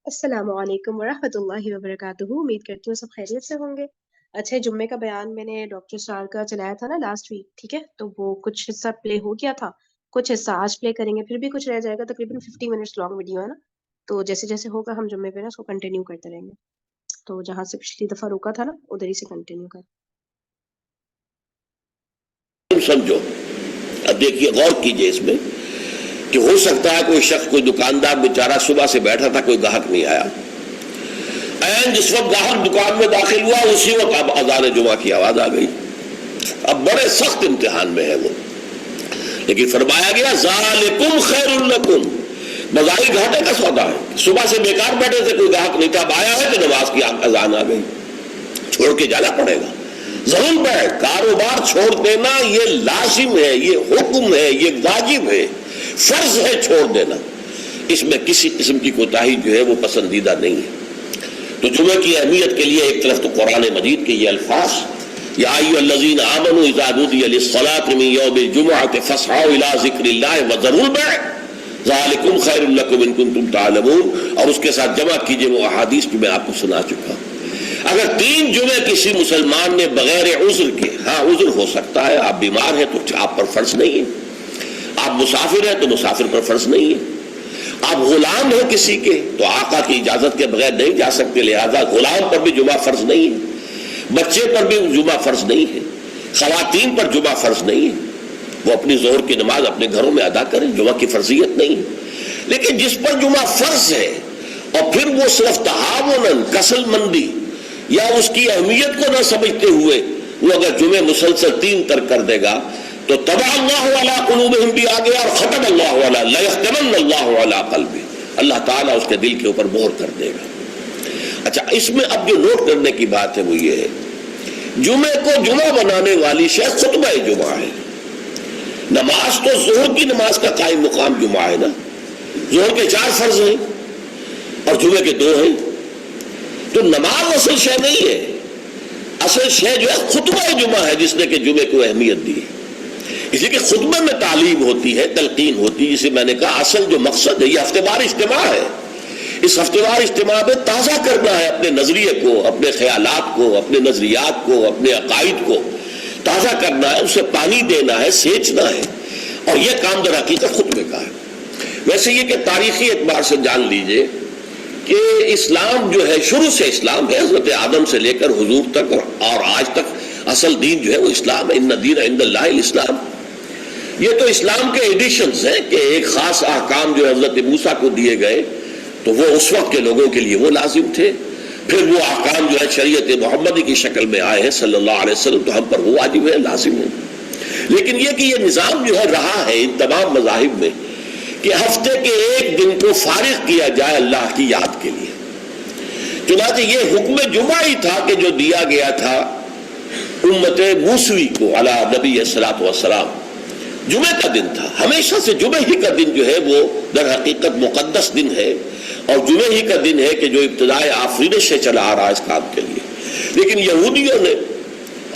السلام علیکم ورحمۃ اللہ وبرکاتہ، امید کرتی ہوں سب خیریت سے ہوں گے۔ اچھا، جمعے کا بیان میں نے ڈاکٹر اسرار کا چلایا تھا نا لاسٹ ویک، ٹھیک ہے؟ تو وہ کچھ حصہ پلے ہو گیا تھا، کچھ حصہ آج پلے کریں گے، پھر بھی کچھ رہ جائے گا، تقریباً 50 منٹس لانگ ویڈیو ہے نا۔ تو جیسے جیسے ہوگا ہم جمعے پہ نا اس کو کنٹینیو کرتے رہیں گے، تو جہاں سے پچھلی دفعہ روکا تھا نا ادھر ہی سے کنٹینیو کر۔ سمجھو، اب دیکھیے غور کیجئے اس میں کہ ہو سکتا ہے کوئی شخص، کوئی دکاندار بیچارہ صبح سے بیٹھا تھا، کوئی گاہک نہیں آیا، این جس وقت گاہک دکان میں داخل ہوا اسی وقت اب اذان جمعہ کی آواز آ گئی۔ اب بڑے سخت امتحان میں ہے وہ، لیکن فرمایا گیا ذالکم خیر لکم، بظاہر گھاٹے کا سودا ہے، صبح سے بیکار بیٹھے تھے، کوئی گاہک نہیں تھا، اب آیا ہے تو نماز کی اذان آ گئی، چھوڑ کے جانا پڑے گا، ضرور ہے۔ کاروبار چھوڑ دینا یہ لازم ہے، یہ حکم ہے، یہ واجب ہے، فرض ہے چھوڑ دینا، اس میں کسی قسم کی کوتاہی جو ہے وہ پسندیدہ نہیں ہے۔ تو جمعے کی اہمیت کے لیے ایک طرف تو قرآن مجید کے یہ الفاظ، یا ایھا الذین آمنوا اذا نودی للصلاۃ من یوم الجمعۃ فاسعوا الی ذکر اللہ وذروا البیع ذالکم خیر لکم ان کنتم تعلمون، اور اس کے ساتھ جمع کیجئے وہ احادیث جو میں آپ کو سنا چکا ہوں۔ اگر 3 جمعے کسی مسلمان نے بغیر عذر کے، ہاں عذر ہو سکتا ہے، آپ بیمار ہیں تو آپ پر فرض نہیں ہے، آپ مسافر ہیں تو مسافر پر فرض نہیں ہے، آپ غلام ہیں کسی کے تو آقا کی اجازت کے بغیر نہیں جا سکتے، لہذا غلام پر بھی جمعہ فرض نہیں ہے، بچے پر بھی جمعہ فرض نہیں ہے، خواتین پر جمعہ فرض نہیں ہے، وہ اپنی ظہر کی نماز اپنے گھروں میں ادا کریں، جمعہ کی فرضیت نہیں ہے۔ لیکن جس پر جمعہ فرض ہے اور پھر وہ صرف تعاوناً، کسل مندی یا اس کی اہمیت کو نہ سمجھتے ہوئے وہ اگر جمعے مسلسل 3 ترک کر دے گا تو طبع اللہ علی قلوبہم بھی آ گیا، اور ختم اللہ علی لیختمن اللہ علی قلبہ، اللہ تعالیٰ اس کے دل کے اوپر مہر کر دے گا۔ اچھا، اس میں اب جو نوٹ کرنے کی بات ہے وہ یہ ہے، جمعے کو جمعہ بنانے والی شے خطبہ جمعہ ہے۔ نماز تو ظہر کی نماز کا قائم مقام جمعہ ہے نا، ظہر کے 4 فرض ہیں اور جمعے کے 2 ہیں، تو نماز اصل شے نہیں ہے، اصل شے جو ہے خطبہ جمعہ ہے، جس نے کہ جمعے کو اہمیت دی ہے۔ اس لیے کہ خطبے میں تعلیم ہوتی ہے، تلقین ہوتی ہے، جسے میں نے کہا اصل جو مقصد ہے یہ ہفتہ وار اجتماع ہے، اس ہفتہ وار اجتماع میں تازہ کرنا ہے اپنے نظریے کو، اپنے خیالات کو، اپنے نظریات کو، اپنے عقائد کو تازہ کرنا ہے، اسے پانی دینا ہے، سینچنا ہے، اور یہ کام در حقیقت خطبے کا ہے۔ ویسے یہ کہ تاریخی اعتبار سے جان لیجئے کہ اسلام جو ہے، شروع سے اسلام ہے، حضرت آدم سے لے کر حضور تک اور آج تک اصل دین جو ہے وہ اسلام ہے، ان الدین عند اللہ الاسلام۔ یہ تو اسلام کے ایڈیشنز ہیں کہ ایک خاص احکام جو حضرت موسیٰ کو دیے گئے تو وہ اس وقت کے لوگوں کے لیے وہ لازم تھے، پھر وہ احکام جو ہے شریعت محمدی کی شکل میں آئے ہیں صلی اللہ علیہ وسلم، تو ہم پر وہ واجب ہے، لازم ہے۔ لیکن یہ کہ یہ نظام جو ہے رہا ہے ان تمام مذاہب میں کہ ہفتے کے ایک دن کو فارغ کیا جائے اللہ کی یاد کے لیے، چنانچہ یہ حکم جمعہ ہی تھا کہ جو دیا گیا تھا امت موسوی کو علی نبی الصلاۃ والسلام، جمعہ کا دن تھا، ہمیشہ سے جمعہ ہی کا دن جو ہے وہ در حقیقت مقدس دن ہے، اور جمعہ ہی کا دن ہے کہ جو ابتدائے آفرینش سے چلا آ رہا ہے اس کام کے لیے۔ لیکن یہودیوں نے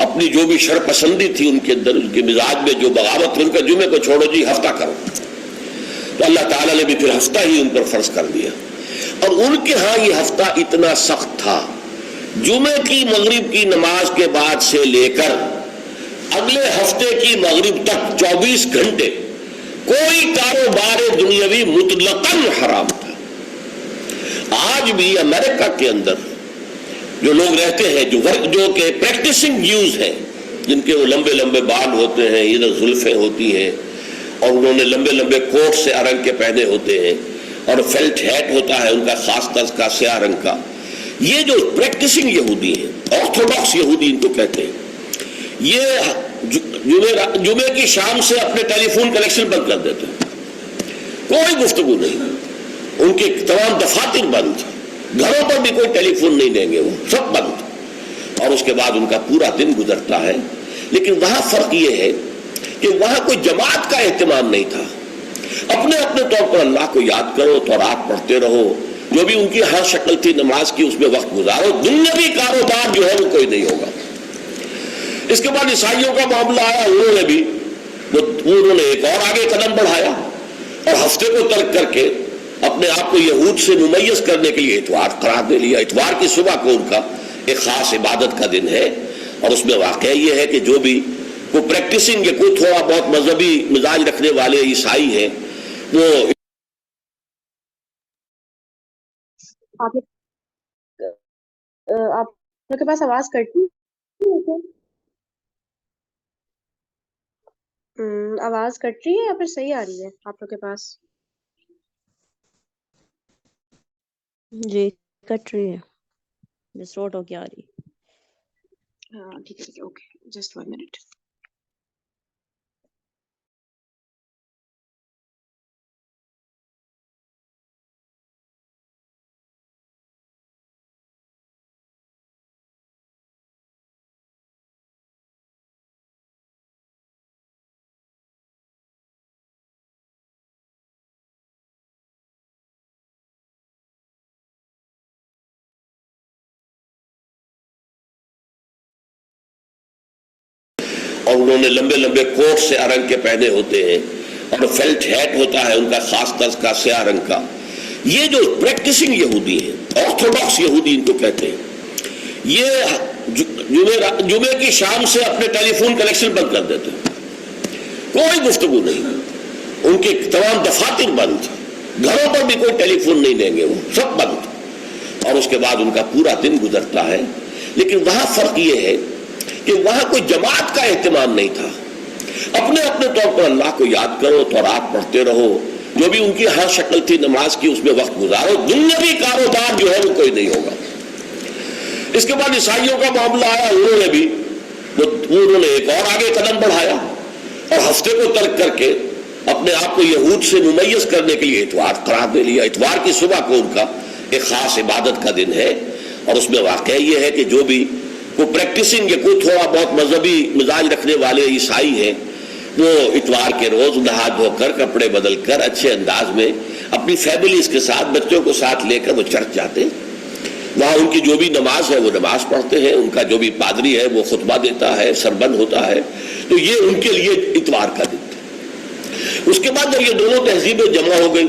اپنی جو بھی شر پسندی تھی ان کے اندر، ان کے مزاج میں جو بغاوت تھی، ان کا جمعے کو چھوڑو جی ہفتہ کرو، تو اللہ تعالیٰ نے بھی پھر ہفتہ ہی ان پر فرض کر دیا، اور ان کے ہاں یہ ہفتہ اتنا سخت تھا، جمعے کی مغرب کی نماز کے بعد سے لے کر اگلے ہفتے کی مغرب تک 24 گھنٹے کوئی کاروبار دنیاوی مطلقاً حرام تھا۔ آج بھی امریکہ کے اندر جو لوگ رہتے ہیں، جو کہ پریکٹسنگ جیوز ہیں، جن کے وہ لمبے لمبے بال ہوتے ہیں، ادھر زلفیں ہوتی ہیں، اور انہوں نے لمبے لمبے کوٹ سے رنگ کے پہنے ہوتے ہیں، اور فیلٹ ہیٹ ہوتا ہے ان کا خاص طرز کا سیاہ رنگ کا، یہ جو پریکٹسنگ یہودی ہیں، آرتھوڈاکس یہودی ان کو کہتے ہیں، یہ جمعے کی شام سے اپنے ٹیلی فون کنیکشن بند کر دیتے ہیں، کوئی گفتگو نہیں، ان کے تمام دفاتر بند، گھروں پر بھی کوئی ٹیلی فون نہیں دیں گے، وہ سب بند، اور اس کے بعد ان کا پورا دن گزرتا ہے۔ لیکن وہاں فرق یہ ہے کہ وہاں کوئی جماعت کا اہتمام نہیں تھا، اپنے اپنے طور پر اللہ کو یاد کرو، تورات پڑھتے رہو، جو بھی ان کی ہر شکل تھی نماز کی اس میں وقت گزارو، دنیاوی کاروبار جو ہے وہ کوئی نہیں ہوگا۔ اس کے بعد عیسائیوں کا معاملہ آیا، انہوں نے ایک اور آگے قدم بڑھایا، اور ہفتے کو ترک کر کے اپنے آپ کو یہود سے ممیز کرنے کے لیے اتوار قرار دے لیا. اتوار کی صبح کو ان کا ایک خاص عبادت کا دن ہے، اور اس میں واقعہ یہ ہے کہ جو بھی کوئی پریکٹسنگ یا کوئی تھوڑا بہت مذہبی مزاج رکھنے والے عیسائی ہیں وہ آپ کے پاس آواز کٹتی ہے کیا؟ آواز کٹ رہی ہے یا پھر صحیح آ رہی ہے آپ لوگ کے پاس؟ جی کٹ رہی ہے، ڈسٹورٹ ہو کے آ رہی. ہاں ٹھیک ہے اوکے جسٹ 1 منٹ. اور انہوں نے لمبے لمبے کوٹ سے رنگ کے پہنے ہوتے ہیں، اور فیلٹ ہیٹ ہوتا ہے ان کا خاص طرز کا سیاہ رنگ کا. یہ جو پریکٹسنگ یہودی ہیں، آرتھوڈاکس یہودی ان کو کہتے ہیں، یہ جمعے کی شام سے اپنے ٹیلی فون کنیکشن بند کر دیتے ہیں، کوئی گفتگو نہیں، ان کے تمام دفاتر بند، گھروں پر بھی کوئی ٹیلی فون نہیں دیں گے، وہ سب بند. اور اس کے بعد ان کا پورا دن گزرتا ہے. لیکن وہاں فرق یہ ہے کہ وہاں کوئی جماعت کا اہتمام نہیں تھا. اپنے اپنے طور پر اللہ کو یاد کرو، تورات پڑھتے رہو، جو بھی ان کی ہر شکل تھی نماز کی اس میں وقت گزارو، دنیاوی کاروبار جو ہے وہ کوئی نہیں ہوگا. اس کے بعد عیسائیوں کا معاملہ آیا، انہوں نے ایک اور آگے قدم بڑھایا، اور ہفتے کو ترک کر کے اپنے آپ کو یہود سے ممیز کرنے کے لیے اتوار قرار دے لیا. اتوار کی صبح کو ان کا ایک خاص عبادت کا دن ہے، اور اس میں واقعہ یہ ہے کہ جو بھی کوئی پریکٹسنگ یا کوئی تھوڑا بہت مذہبی مزاج رکھنے والے عیسائی ہیں وہ اتوار کے روز نہا دھو کر کپڑے بدل کر اچھے انداز میں اپنی فیملیز کے ساتھ بچوں کو ساتھ لے کر وہ چرچ جاتے ہیں. وہاں ان کی جو بھی نماز ہے وہ نماز پڑھتے ہیں، ان کا جو بھی پادری ہے وہ خطبہ دیتا ہے، سربند ہوتا ہے. تو یہ ان کے لیے اتوار کا دن تھا. اس کے بعد جب یہ دونوں تہذیبیں جمع ہو گئی،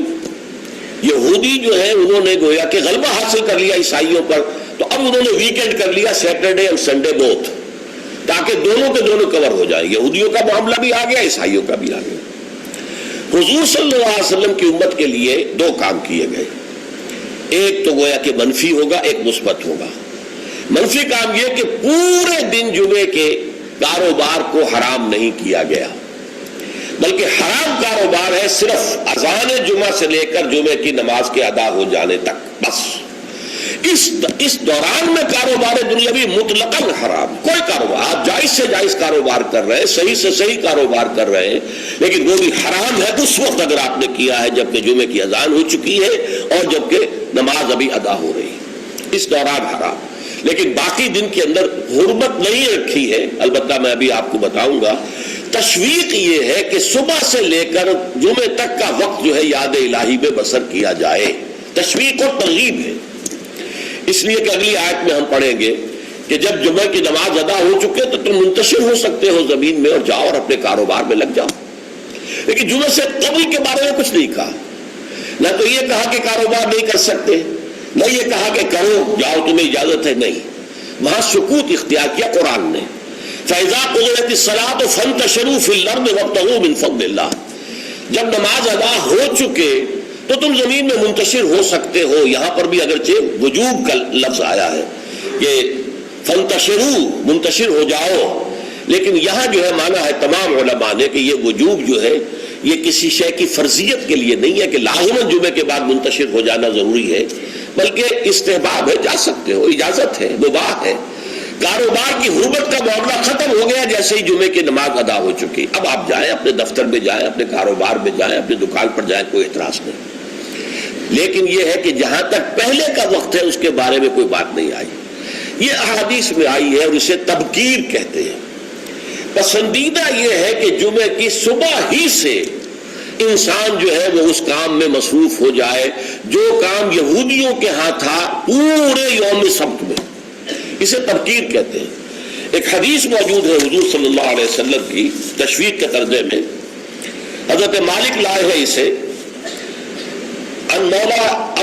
یہودی جو ہے انہوں نے گویا کہ غلبہ حاصل کر لیا عیسائیوں پر، تو اب انہوں نے ویکینڈ کر لیا، سیٹرڈے اور سنڈے بوتھ، تاکہ دونوں کے دونوں کور ہو جائیں. یہودیوں کا معاملہ بھی آ گیا، عیسائیوں کا بھی آ گیا. حضور صلی اللہ علیہ وسلم کی امت کے لیے دو کام کیے گئے، ایک تو گویا کہ منفی ہوگا، ایک مثبت ہوگا. منفی کام یہ کہ پورے دن جمعے کے کاروبار کو حرام نہیں کیا گیا، بلکہ حرام کاروبار ہے صرف اذان جمعہ سے لے کر جمعے کی نماز کے ادا ہو جانے تک، بس. اس دوران میں کاروبار دنیاوی مطلقاً حرام. کوئی کاروبار آپ جائز سے جائز کاروبار کر رہے ہیں، صحیح سے صحیح کاروبار کر رہے ہیں، لیکن وہ بھی حرام ہے اس وقت اگر آپ نے کیا ہے جبکہ جمعے کی اذان ہو چکی ہے اور جبکہ نماز ابھی ادا ہو رہی ہے، اس دوران حرام. لیکن باقی دن کے اندر حرمت نہیں رکھی ہے. البتہ میں ابھی آپ کو بتاؤں گا. تشویق یہ ہے کہ صبح سے لے کر جمعے تک کا وقت جو ہے یاد الہی میں بسر کیا جائے. تشویق اور ترغیب ہے، اس لیے کہ اگلی آیت میں ہم پڑھیں گے کہ جب جمعہ کی نماز ادا ہو چکے تو تم منتشر ہو سکتے ہو زمین میں، اور جاؤ اور اپنے کاروبار میں لگ جاؤ. لیکن جمعہ سے قبل کے بارے میں کچھ نہیں کہا. نہ تو یہ کہا کہ کاروبار نہیں کر سکتے، نہ یہ کہا کہ کرو، جاؤ تمہیں اجازت ہے، نہیں. وہاں سکوت اختیار کیا قرآن نے. فَإِذَا قُضِيَتِ الصَّلَاةُ فَانتَشِرُوا فِي الْأَرْضِ وَابْتَغُوا مِن فَضْلِ اللَّهِ. جب نماز ادا ہو چکے تو تم زمین میں منتشر ہو سکتے ہو. یہاں پر بھی اگرچہ وجوب کا لفظ آیا ہے کہ فَانتَشِرُوا، منتشر ہو جاؤ، لیکن یہاں جو ہے مانا ہے تمام علماء نے کہ یہ وجوب جو ہے یہ کسی شے کی فرضیت کے لیے نہیں ہے کہ لازماً جمعے کے بعد منتشر ہو جانا ضروری ہے، بلکہ استحباب ہے، جا سکتے ہو، اجازت ہے، مباح ہے. کاروبار کی حرمت کا معاملہ ختم ہو گیا جیسے ہی جمعے کی نماز ادا ہو چکی. اب آپ جائیں، اپنے دفتر میں جائیں، اپنے کاروبار میں جائیں، اپنی دکان پر جائیں، کوئی اعتراض نہیں. لیکن یہ ہے کہ جہاں تک پہلے کا وقت ہے اس کے بارے میں کوئی بات نہیں آئی. یہ احادیث میں آئی ہے اور اسے تبکیر کہتے ہیں. پسندیدہ یہ ہے کہ جمعے کی صبح ہی سے انسان جو ہے وہ اس کام میں مصروف ہو جائے جو کام یہودیوں کے ہاں تھا پورے یوم سبت میں. اسے تبکیر کہتے ہیں. ایک حدیث موجود ہے حضور صلی اللہ علیہ وسلم کی تشویق کے ترجمے میں. حضرت مالک لائے ہیں اسے. ان مولا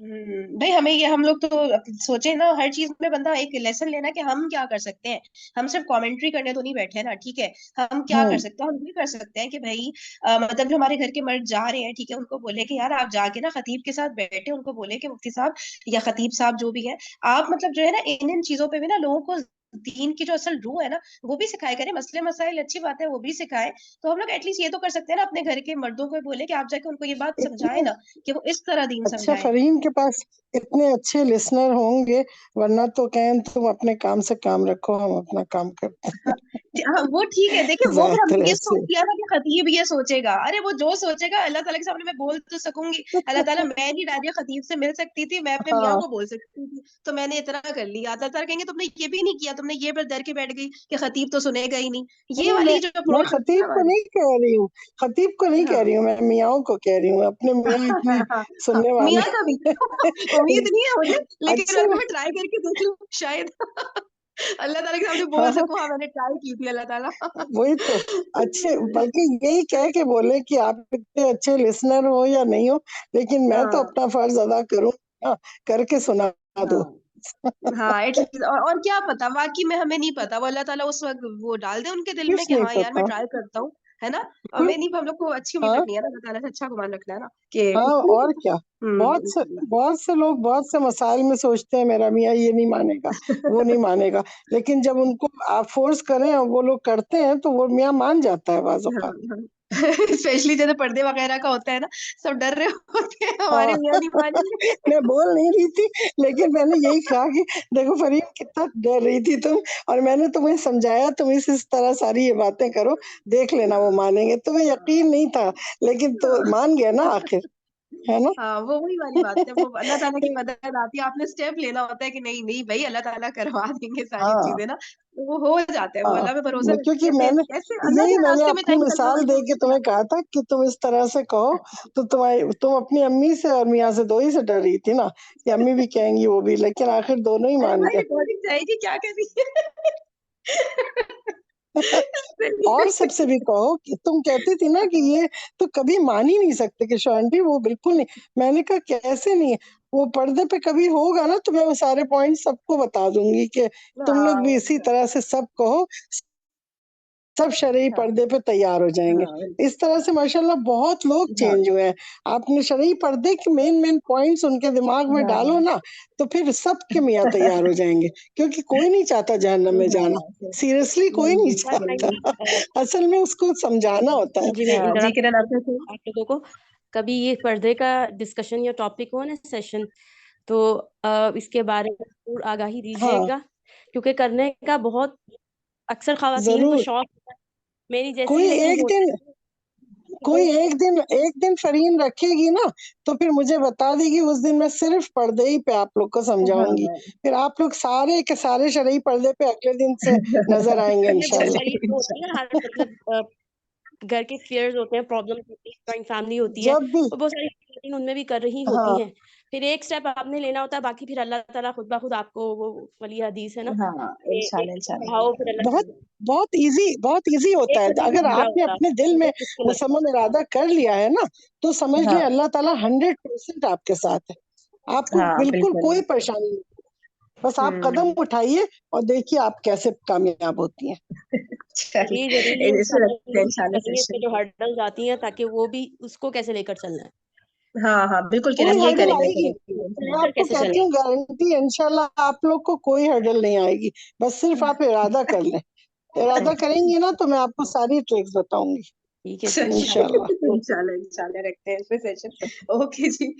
بھائی ہمیں یہ ہم لوگ تو سوچیں نا ہر چیز میں بندہ ایک لیسن لینا کہ ہم کیا کر سکتے ہیں. ہم صرف کامنٹری کرنے تو نہیں بیٹھے نا, ٹھیک ہے. ہم کیا کر ہوں سکتے ہیں, ہم یہ کر سکتے ہیں کہ بھائی مطلب جو ہمارے گھر کے مرد جا رہے ہیں, ٹھیک ہے, ان کو بولے کہ یار آپ جا کے نا خطیب کے ساتھ بیٹھے, ان کو بولے کہ مفتی صاحب یا خطیب صاحب جو بھی ہے, آپ مطلب جو ہے نا ان چیزوں پہ بھی نا لوگوں کو دین کی جو اصل روح ہے نا وہ بھی سکھائے کرے, مسئلے مسائل اچھی بات ہے وہ بھی سکھائے. تو ہم لوگ ایٹ لیسٹ یہ تو کر سکتے ہیں نا اپنے گھر کے مردوں کو بولے کہ آپ جا کے ان کو یہ بات سمجھائیں اتنے نا کہ وہ اس طرح دین اچھا سمجھائیں. فریم کے پاس اتنے اچھے لسنر ہوں گے, ورنہ تو کہیں تم اپنے کام سے کام رکھو, ہم اپنا کام کرتے ہاں وہ ٹھیک ہے, دیکھیں ہیں وہ پھر ہم ظاہر نے یہ ایسے. سوچ لیا نا کہ خطیب یہ سوچے گا, ارے وہ جو سوچے گا اللہ تعالیٰ کے سامنے میں بول تو سکوں گی. اللہ تعالیٰ میں نہیں ڈالیہ خطیب سے مل سکتی تھی, میں اپنے میاں ہاں کو بول سکتی تھی, تو میں نے اتنا کر لیا. اللہ تعالیٰ کہیں گے تم نے یہ بھی نہیں کیا, تم نے یہ پر ڈر کے بیٹھ گئی کہ خطیب تو سنے گا ہی نہیں. یہ نہیں, والی جو میں اپروچ ہوتی ہے خطیب نا کو ہماری. نہیں کہہ رہی ہوں, خطیب کو نہیں کہہ ہاں رہی ہوں, میں میاں کو کہہ رہی ہوں. اپنے میاں اتنے ہاں ہاں سننے والے. میاں کا بھی امید نہیں ہے مجھے, لیکن اچھا, اگر میں ٹرائی کر کے دیکھ لوں شاید اللہ تعالیٰ کے سامنے بول ہاں سکوں ہاں میں نے ٹرائی کی تھی اللہ تعالیٰ. وہی تو. اچھے, بلکہ یہی کہہ کے بولے کہ آپ اتنے اچھے لسنر ہو یا نہیں ہو, لیکن میں تو ہاں اپنا فرض ادا کروں, کر کے سنا دو. ہاں ہاں ایٹ لیسٹ, اور کیا پتا واقعی میں, ہمیں نہیں پتا, وہ اللہ تعالیٰ اس وقت وہ ڈال دے ان کے دل میں کچھ کہ نہیں ہاں یار میں پتا ٹرائی کرتا ہوں, ہے نا. بالکل. ہمیں نہیں, ہم لوگ کو اچھی امید ہاں رکھنی ہے نا, اللہ تعالیٰ سے اچھا گمان رکھنا ہے نا کہ ہاں, اور کیا. انشاءاللہ. بہت سے لوگ بہت سے مسائل میں سوچتے ہیں میرا میاں یہ نہیں مانے گا, وہ نہیں مانے گا, لیکن جب ان کو آپ فورس کریں اور وہ لوگ کرتے ہیں تو وہ میاں مان جاتا ہے بعض ہاں اوقات. ہاں اسپیشلی جیسے پردے وغیرہ کا ہوتا ہے نا, سب ڈر رہے ہوتے ہیں ہاں ہمارے میاں نہیں مانیں گے. میں بول نہیں رہی تھی, لیکن میں نے یہی کہا کہ دیکھو فریم کتنا ڈر رہی تھی تم, اور میں نے تمہیں سمجھایا, تم اس طرح ساری یہ باتیں کرو, دیکھ لینا وہ مانیں گے. تمہیں یقین نہیں تھا, لیکن تو مان گیا نا آخر, ہے نا. ہاں وہ وہی والی بات ہے, وہ اللہ تعالیٰ کی مدد آتی ہے, آپ نے اسٹیپ لینا ہوتا ہے کہ نہیں نہیں بھائی اللہ تعالیٰ کروا دیں گے ساری ہاں چیزیں نا, تو وہ ہو جاتا ہے. وہ ہاں, اللہ پہ بھروسہ رکھ کیونکہ کے میں پھر نے ایسے اللہ یہی کے میں نے راستے میں اپنی چل چلنا مثال دے تو کے تمہیں کہا تھا کہ تم اس طرح سے کہو, تو تم اپنی امی سے اور میاں سے دو ہی سے ڈر رہی تھی نا, کہ امی بھی کہیں گی وہ بھی, لیکن آخر دونوں ہی ارے مان بھائی گئے. ریکارڈنگ جائے گی کیا کر رہی اور سب سے بھی کہو کہ تم کہتی تھی نا کہ یہ تو کبھی مان ہی نہیں سکتے کہ شانٹی وہ بالکل نہیں. میں نے کہا کیسے نہیں, وہ پردے پہ کبھی ہوگا نا تو میں وہ سارے پوائنٹ سب کو بتا دوں گی کہ تم لوگ بھی اسی طرح سے سب کہو, سب شرعی ہاں پردے پہ تیار ہو جائیں گے. ہاں اس طرح سے ماشاءاللہ بہت لوگ ہاں چینج ہوئے ہیں. آپ نے شرعی پردے کے مین پوائنٹس ان کے دماغ میں ہاں ڈالو نا, تو پھر سب کے میاں تیار ہو جائیں گے, کیونکہ کوئی نہیں چاہتا جہنم میں جانا, سیریسلی کوئی نہیں چاہتا. اصل میں اس کو سمجھانا ہوتا ہے. جی میں جی انٹرپٹ کرن آپ سے آپ لوگوں کو, کبھی یہ پردے کا ڈسکشن یا ٹاپک ہو نا سیشن, تو اس کے بارے میں ضرور آگاہی دیجیے ہاں گا, کیونکہ کرنے کا بہت اکثر خواتین کو ضرور. شوق ہوتا ہے, میری جیسی کوئی نہیں ایک ہوتا دن کوئی ایک دن فرین رکھے گی نا, تو پھر مجھے بتا دی گی, اس دن میں صرف پردے ہی پہ آپ لوگ کو سمجھاؤں گی, ہاں پھر آپ لوگ سارے کے سارے شرعی پردے پہ اگلے دن سے نظر آئیں گے یہ بہت انشاءاللہ. ساری ہوتی ہے ہر مطلب گھر کے فیئرز ہوتے ہیں, پرابلم ہوتی ہے, جوائنٹ فیملی ہوتی ہے, جب بھی. اور بہت ساری خواتین ان میں بھی کر رہی ہاں ہوتی ہیں. پھر ایک سٹیپ آپ نے لینا ہوتا ہے, باقی پھر اللہ تعالیٰ خود بخود آپ کو, وہ ولی حدیث ہے نا ہاں کہ انشاءاللہ ایک انشاءاللہ بڑھاؤ پھر اللہ بہت بہت ایزی ہوتا ایک ہے. قدم اگر بھی برا آپ نے ہوتا اپنے دل میں بہت مشکل ہوتا مصمم ارادہ کر لیا ہے نا, تو سمجھ ہاں لیں اللہ تعالیٰ 100% آپ کے ساتھ ہے. آپ کو ہاں بالکل بالکل. کوئی پریشانی نہیں, بس آپ قدم اٹھائیے اور دیکھیے آپ کیسے کامیاب ہوتی ہیں. جی چلیے ضرور, یہ اس میں انشاءاللہ رکھتے ہیں انشاءاللہ کریں گے, اس سیشن. پہ جو ہرڈلز آتی ہیں تاکہ وہ بھی اس کو کیسے لے کر چلنا ہے, ہاں ہاں بالکل کوئی کرن یہی ہرڈل کریں آئے گے گی, میں لے کر آپ کو کیسے کہتی چلنا ہوں گارنٹی انشاءاللہ آپ لوگ کو کوئی ہرڈل نہیں آئے گی, بس صرف آپ ارادہ کر لیں. ارادہ کریں گی نا تو میں آپ کو ساری ٹرکس بتاؤں گی ہے. ٹھیک ہے جی, انشاءاللہ. انشاءاللہ رکھتے ہیں اس پہ سیشن. اوکے جی,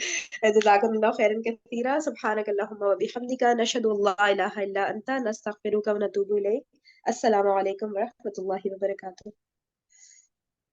جزاکم اللہ خیرا کثیرا, سبحانک اللہم و بحمدک, نشہد ان لا الہ الا انت, نستغفرک و نتوب الیک. السلام علیکم و رحمۃ اللہ وبرکاتہ.